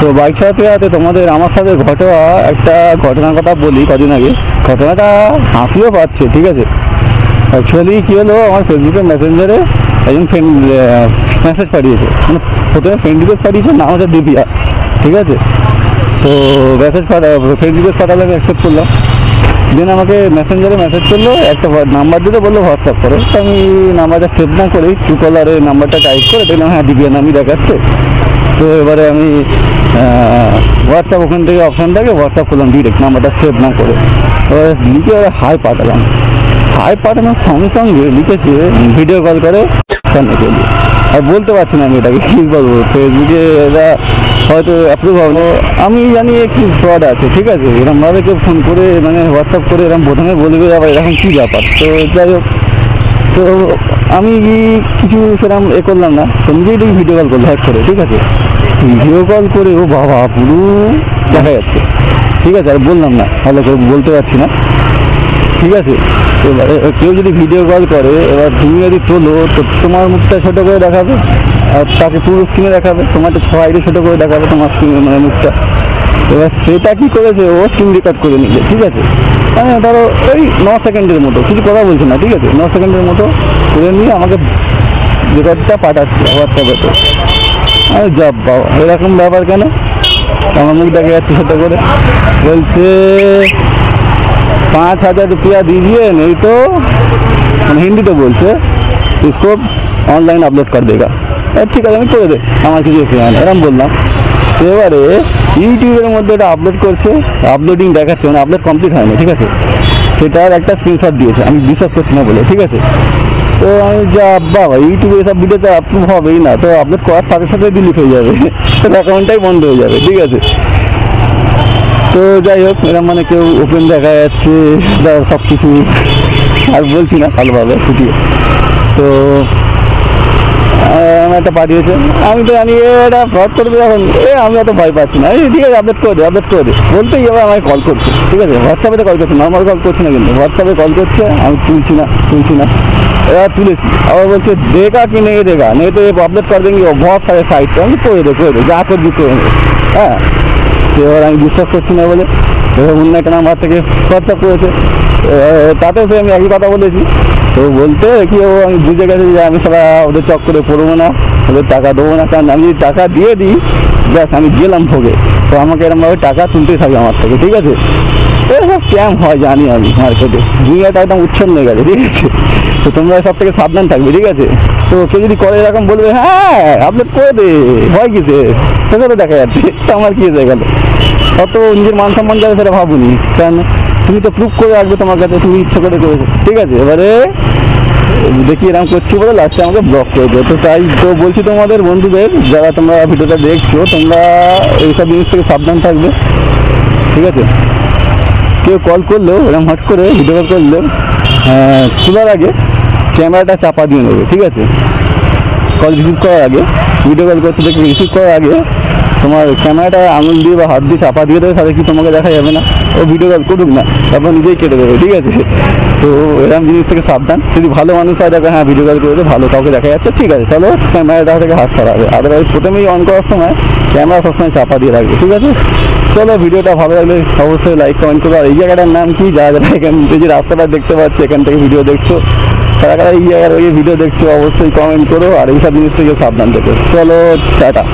তো বাইক চালাতে চালাতে তোমাদের আমার সাথে ঘটনা একটা ঘটনার কথা বলি। কদিন আগে ঘটনাটা হাসিও পাচ্ছে, ঠিক আছে। অ্যাকচুয়ালি কী হলো, আমার ফেসবুকের মেসেঞ্জারে একজন ফ্রেন্ড মেসেজ পাঠিয়েছে, মানে প্রথমে ফ্রেন্ড রিকোয়েস্ট পাঠিয়েছে, নাম হচ্ছে দিব্যা, ঠিক আছে। তো ফ্রেন্ড রিকোয়েস্ট পাঠালে আমি অ্যাকসেপ্ট করলাম। দেন আমাকে মেসেঞ্জারে মেসেজ করলো, একটা নাম্বার দিতে বললো হোয়াটসঅ্যাপ করে। তো আমি নাম্বারটা সেভ না করেই ট্রুকলারে নাম্বারটা টাইপ করে দেখলাম হ্যাঁ দিব্যা নামই দেখাচ্ছে। তো এবারে আমি হোয়াটসঅ্যাপ ওখান থেকে অপশান থাকে, হোয়াটসঅ্যাপ করলাম ডিরেক্ট নাম্বারটা সেভ না করে। এবার লিখে ওরা হাই পাঠালাম। হাই পাঠানোর সঙ্গে সঙ্গে লিখেছে ভিডিও কল করে কে দিয়ে। আর বলতে পারছি না আমি এটাকে কী বলবো, ফেসবুকে এরা হয়তো অ্যাপ্রুভ হবে। আমি জানি কি ফ্রড আছে, ঠিক আছে। এরকমভাবে কেউ ফোন করে মানে হোয়াটসঅ্যাপ করে এরকম প্রথমে বলবে আবার এরকম কী ব্যাপার। তো যাই হোক, তো আমি কিছু সেরকম করলাম না। তো নিজেই দেখি ভিডিও কল করলো হ্যাক করে, ঠিক আছে। ভিডিও কল করে ও বাবা পুরো দেখা যাচ্ছে, ঠিক আছে। আর বললাম না, ভালো করে বলতে পারছি না, ঠিক আছে। এবার কেউ যদি ভিডিও কল করে, এবার তুমি যদি তোলো তো তোমার মুখটা ছোটো করে দেখাবে আর তাকে পুরো স্ক্রিনে দেখাবে, তোমারটা সবাইকে ছোটো করে দেখাবে তোমার স্ক্রিনে মানে মুখটা। এবার সেটা কী করেছে, ও স্ক্রিন রেকর্ড করে নিয়েছে, ঠিক আছে। মানে ধরো ওই 9 সেকেন্ডের মতো, কিছু কথা বলছে না, ঠিক আছে। 9 সেকেন্ডের মতো করে নিয়ে আমাকে রেকর্ডটা পাঠাচ্ছে হোয়াটসঅ্যাপে। আমি যাব বাবা, এরকম ব্যাপার কেন? আমার মুখ দেখা যাচ্ছে ছোটো করে। বলছে 5,000 रुपया दीजिए नहीं तो, মানে হিন্দিতে বলছে, इसको অনলাইন আপলোড কর দেগা। ঠিক আছে আমি করে দে, আমার কিছু এসে না, এরকম বললাম। তো এবারে ইউটিউবের মধ্যে এটা আপলোড করছে, আপলোডিং দেখাচ্ছে, মানে আপলোড কমপ্লিট হয়নি, ঠিক আছে। সেটার একটা স্ক্রিনশট দিয়েছে, আমি বিশ্বাস করছি না বলে, ঠিক আছে। তো আমি যা বাবা, ইউটিউবে এসব ভিডিওতে অ্যাপ্রুভ হবেই না, তো আপলোড করার সাথে সাথে ডিলিট হয়ে যাবে, অ্যাকাউন্টটাই বন্ধ হয়ে যাবে, ঠিক আছে। তো যাই হোক, এরকম মানে কেউ ওপেন দেখা যাচ্ছে সব কিছু, আর বলছি না ভালোভাবে ফুটিয়ে। তো আমার একটা পাঠিয়েছে, আমি তো জানি এটা ফ্রড করবে যখন, আমি এত ভয় পাচ্ছি না। ঠিক আছে আপডেট করে দে, আপডেট করে দে বলতেই এবার আমাকে কল করছে, ঠিক আছে। হোয়াটসঅ্যাপে কল করছে, নর্মাল কল করছে না, কিন্তু হোয়াটসঅ্যাপে কল করছে। আমি তুলছি না। এবার তুলেছি, আবার বলছে দেখা কি নেই দেখা নেই তো আপডেট করে দেंगे बहुत सारे साइट। আমি করে দে যা করবি করে দে, হ্যাঁ। তো এবার আমি বিশ্বাস করছি না বলে এবার অন্য একটা নাম্বার থেকে হোয়াটসঅ্যাপ করেছে, তাতেও সে আমি একই কথা বলেছি। তো বলতে কি ও আমি বুঝে গেছি যে আমি সারা ওদের চক্করে পড়বো না, ওদের টাকা দেবো না। কারণ আমি যদি টাকা দিয়ে দিই ব্যাস আমি গেলাম ভোগে, তো আমাকে এরকমভাবে টাকা তুলতেই থাকবে আমার থেকে, ঠিক আছে। এসব স্ক্যাম হয় জানি আমি, মার্কেটে দুনিয়াটা একদম উচ্ছন্ন হয়ে গেছে, ঠিক আছে। তো তোমরা সব থেকে সাবধান থাকবে, ঠিক আছে। তো কেউ যদি করে এরকম বলবে হ্যাঁ আপলোড করে দে, ভয় কিসে, তোকে তো দেখা যাচ্ছে, তো আমার কি হয়ে গেল। অত নিজের মান সম্মান যাবে সেটা ভাবুনি, কারণ তুমি তো প্রুফ করে রাখবে তোমার কাছে, তুমি ইচ্ছে করে করেছো, ঠিক আছে। এবারে দেখি এরকম করছি বলে লাস্টে আমাকে ব্লক করে দেবে। তো তাই তো বলছি তোমাদের বন্ধুদের, যারা তোমরা ভিডিওটা দেখছো, তোমরা এইসব জিনিস থেকে সাবধান থাকবে, ঠিক আছে। কেউ কল করলেও এরকম হট করে ভিডিও কল করলেও তোলার আগে ক্যামেরাটা চাপা দিয়ে নেবে, ঠিক আছে। কল রিসিভ করার আগে, ভিডিও কল করছে দেখে রিসিভ করার আগে তোমার ক্যামেরাটা আঙুল দিয়ে বা হাত দিয়ে চাপা দিয়ে দেবে, তাহলে কি তোমাকে দেখা যাবে না। ও ভিডিও কল করুক না, তারপর নিজেই কেটে দেবে, ঠিক আছে। তো এরকম জিনিস থেকে সাবধান। যদি ভালো মানুষ হয় দেখো হ্যাঁ ভিডিও কল করে ভালো কাউকে দেখা যাচ্ছে, ঠিক আছে, চলো ক্যামেরাটা থেকে হাত সরাবে। আদারওয়াইজ প্রথমেই অন করার সময় ক্যামেরা সবসময় চাপা দিয়ে রাখবে, ঠিক আছে। চলো ভিডিওটা ভালো লাগলে অবশ্যই লাইক কমেন্ট করো। আর এই জায়গাটার নাম কি, যারা এখান থেকে যে রাস্তাটা দেখতে পাচ্ছ এখান থেকে ভিডিও দেখছো, কারা এই জায়গার ভিডিও দেখছো অবশ্যই কমেন্ট করো। আর এইসব জিনিস থেকে সাবধান থেকো। চলো টাটা।